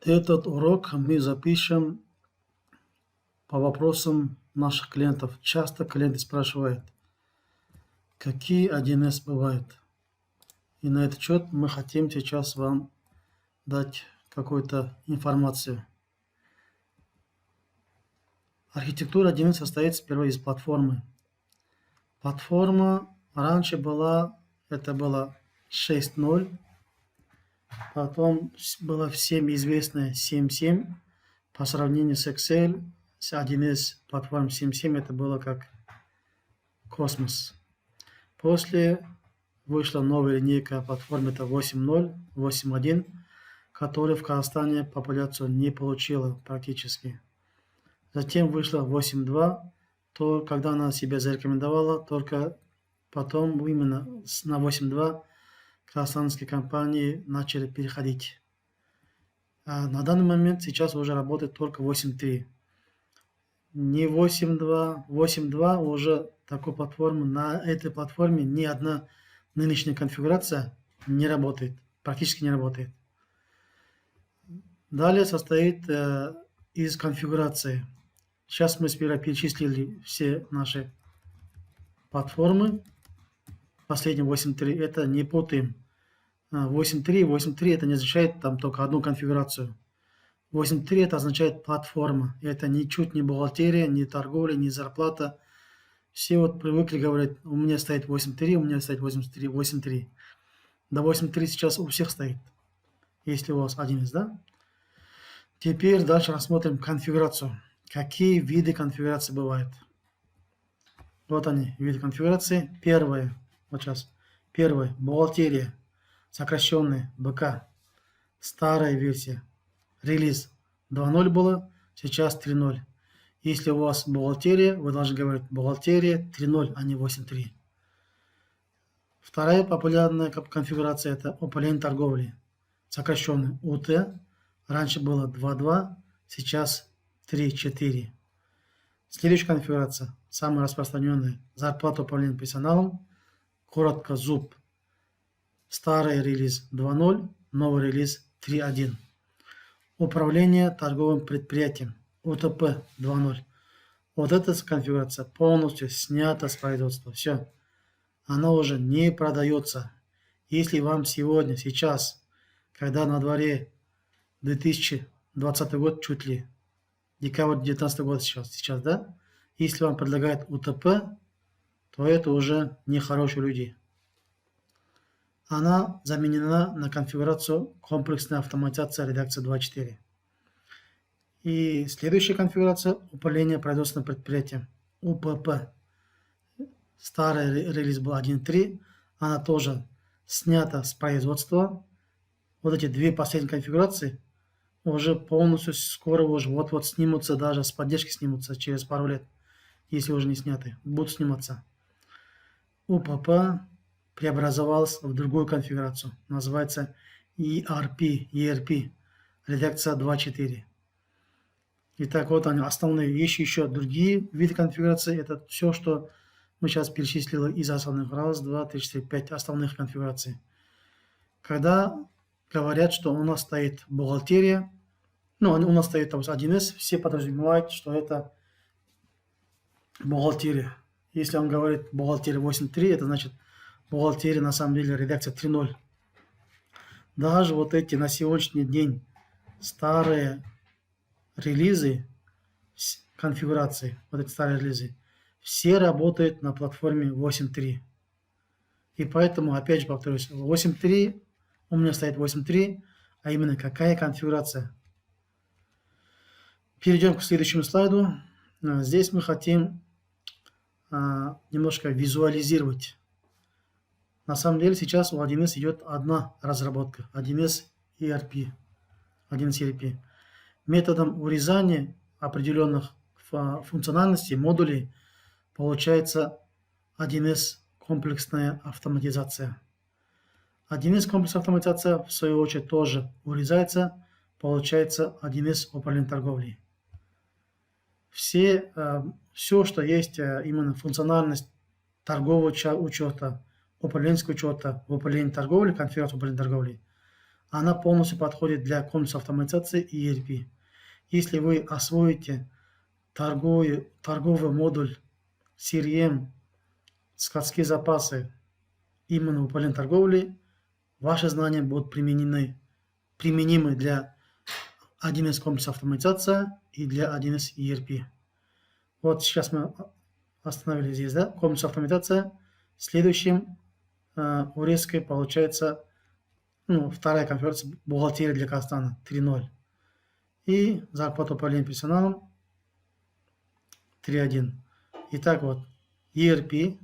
Этот урок мы запишем по вопросам наших клиентов. Часто клиенты спрашивают, какие 1С бывают. И на этот счет мы хотим сейчас вам дать какую-то информацию. Архитектура 1С состоит сперва из платформы. Платформа раньше была, это было 6.0, потом было всем известное 7.7. По сравнению с Excel, с 1С платформ 7.7 это было как космос. После вышла новая линейка платформ, это 8.0, 8.1, которая в Казахстане популяцию не получила практически. Затем вышла 8.2, то когда она себя зарекомендовала, только потом именно на 8.2 казахстанские компании начали переходить. А на данный момент сейчас уже работает только 8.3. Не 8.2, 8.2 уже такой платформы, на этой платформе ни одна нынешняя конфигурация не работает, практически не работает. Далее состоит из конфигурации. Сейчас мы сперва перечислили все наши платформы. Последний 8.3, это не путаем. 8.3 это не означает там только одну конфигурацию. 8.3 это означает платформа. Это ничуть не бухгалтерия, не торговля, не зарплата. Все вот привыкли говорить, у меня стоит 8.3, у меня стоит 8.3. Да 8.3 сейчас у всех стоит, если у вас 1С, да? Теперь дальше рассмотрим конфигурацию. Какие виды конфигурации бывают? Вот они, виды конфигурации. Первое, вот сейчас. Первое, бухгалтерия, сокращенная, БК. Старая версия. Релиз 2.0 было, сейчас 3.0. Если у вас бухгалтерия, вы должны говорить бухгалтерия 3.0, а не 8.3. Вторая популярная конфигурация это управление торговлей. Сокращенный УТ. Раньше было 2.2, сейчас 3.4. Следующая конфигурация, самая распространенная, зарплата управления персоналом, коротко ЗУП. Старый релиз 2.0, новый релиз 3.1. Управление торговым предприятием, УТП 2.0. Вот эта конфигурация полностью снята с производства. Все. Она уже не продается. Если вам сегодня, сейчас, когда на дворе 2020 год, чуть ли, декабрь 2019 год сейчас, да? Если вам предлагают УТП, то это уже нехорошие люди. Она заменена на конфигурацию комплексная автоматизация редакция 2.4. И следующая конфигурация управление производственным предприятием, УПП. Старый релиз был 1.3, она тоже снята с производства. Вот эти две последние конфигурации уже полностью скоро уже вот-вот снимутся, даже с поддержки снимутся через пару лет, если уже не сняты, будут сниматься. УПП преобразовалась в другую конфигурацию, называется ERP, редакция 2.4. Итак, вот они основные. Есть еще другие виды конфигурации. Это все, что мы сейчас перечислили из основных. Раз, два, три, четыре, пять основных конфигураций. Когда говорят, что у нас стоит бухгалтерия, ну, у нас стоит 1С, все подразумевают, что это бухгалтерия. Если он говорит бухгалтерия 8.3, это значит бухгалтерия на самом деле редакция 3.0. Даже вот эти на сегодняшний день старые релизы, конфигурации, вот эти старые релизы, все работают на платформе 8.3. И поэтому, опять же повторюсь, 8.3, у меня стоит 8.3, а именно какая конфигурация. Перейдем к следующему слайду. Здесь мы хотим немножко визуализировать. На самом деле сейчас у 1С идет одна разработка, 1С ERP. Методом урезания определенных функциональностей, модулей, получается 1С комплексная автоматизация. 1С комплексная автоматизация, в свою очередь, тоже урезается, получается 1С управление торговлей. Все, что есть именно функциональность торгового учета, управленческого учета, управления торговли, конфигурация управления торговли, она полностью подходит для комплекса автоматизации и ERP. Если вы освоите торговый модуль CRM, складские запасы именно в управлении торговлей, ваши знания будут применимы для 1С комплекса автоматизация и для 1С ERP. Вот сейчас мы остановились здесь, да? Комплекс автоматизация. Следующим урезкой получается вторая конфигурация бухгалтерия для Казахстана 3.0. И зарплата управления персоналом 3.1. Итак, вот ERP,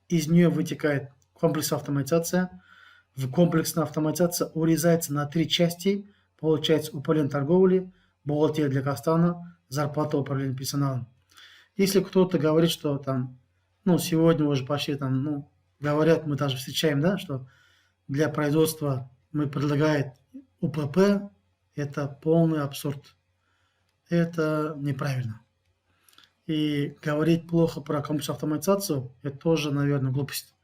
из нее вытекает комплекс автоматизация. В комплексная автоматизация урезается на 3 части. Получается управление торговли, бухгалтерия для Казахстана, зарплата управления персоналом. Если кто-то говорит, что там, сегодня уже почти там, говорят, мы даже встречаем, да, что для производства мы предлагаем УПП, это полный абсурд. Это неправильно. И говорить плохо про комплексную автоматизацию, это тоже, наверное, глупость.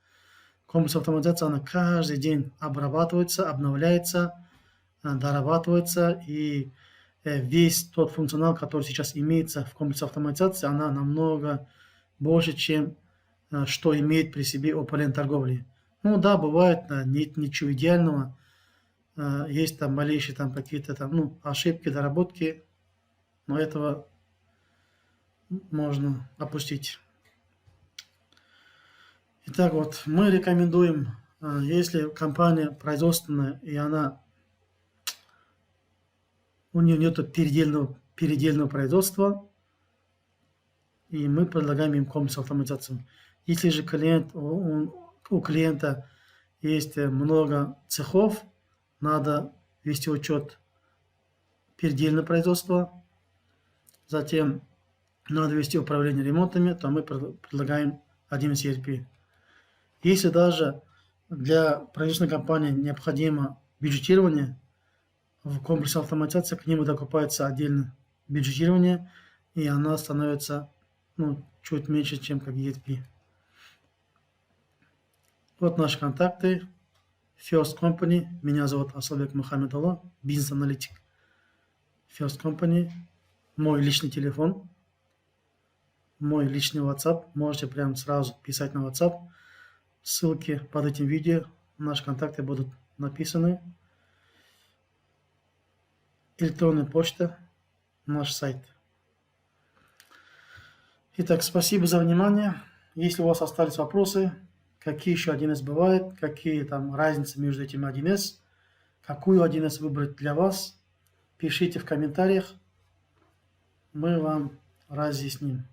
Комплексная автоматизация, она каждый день обрабатывается, обновляется, дорабатывается, и весь тот функционал, который сейчас имеется в комплексе автоматизации, она намного больше, чем что имеет при себе управление торговлей. Да, бывает, нет ничего идеального, есть там малейшие там какие-то там, ошибки, доработки, но этого можно опустить. Итак, вот мы рекомендуем, если компания производственная и у нее нет передельного производства, и мы предлагаем им комплекс автоматизации. Если же у клиента есть много цехов, надо вести учет передельного производства, затем надо вести управление ремонтами, то мы предлагаем 1С ERP. Если даже для производственной компании необходимо бюджетирование, в комплексе автоматизации к нему докупается отдельно бюджетирование, и она становится чуть меньше, чем как ERP. Вот наши контакты. First Company. Меня зовут Асылбек Мухаммедулла, бизнес-аналитик First Company. Мой личный телефон, мой личный WhatsApp. Можете прямо сразу писать на WhatsApp. Ссылки под этим видео. Наши контакты будут написаны. Электронная почта, наш сайт. Итак, спасибо за внимание. Если у вас остались вопросы, какие еще 1С бывают, какие там разницы между этими 1С, какую 1С выбрать для вас, пишите в комментариях, мы вам разъясним.